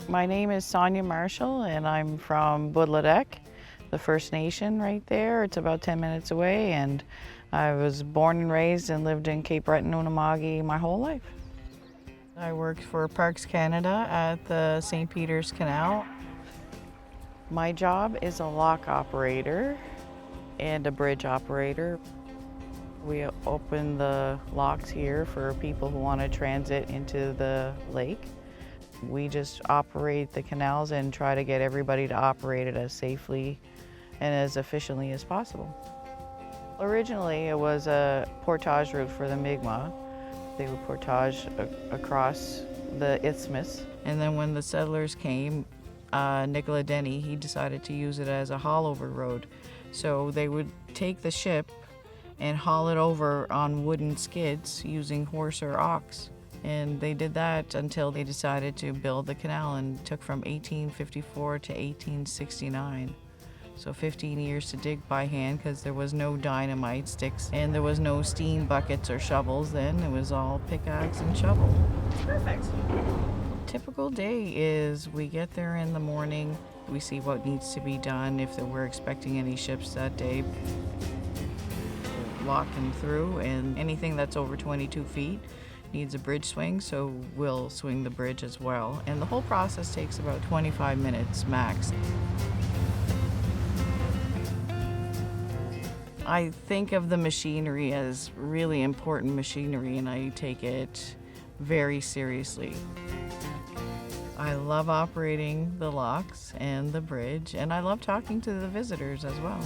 My name is Sonya Marshall and I'm from Potlotek, the First Nation right there. It's about 10 minutes away, and I was born and raised and lived in Kmaq my whole life. I worked for Parks Canada at the St. Peter's Canal. My job is a lock operator and a bridge operator. We open the locks here for people who want to transit into the lake. We just operate the canals and try to get everybody to operate it as safely and as efficiently as possible. Originally, it was a portage route for the Kmaq. They would portage across the isthmus. And then when the settlers came, Nicola Denny, he decided to use it as a haul-over road. So they would take the ship and haul it over on wooden skids using horse or ox. And they did that until they decided to build the canal, and it took from 1854 to 1869. So 15 years to dig by hand, because there was no dynamite sticks and there was no steam buckets or shovels then. It was all pickaxe and shovel. Perfect. Typical day is we get there in the morning, we see what needs to be done, if we're expecting any ships that day. Walk them through, and anything that's over 22 feet needs a bridge swing, so we'll swing the bridge as well. And the whole process takes about 25 minutes max. I think of the machinery as really important machinery, and I take it very seriously. I love operating the locks and the bridge, and I love talking to the visitors as well.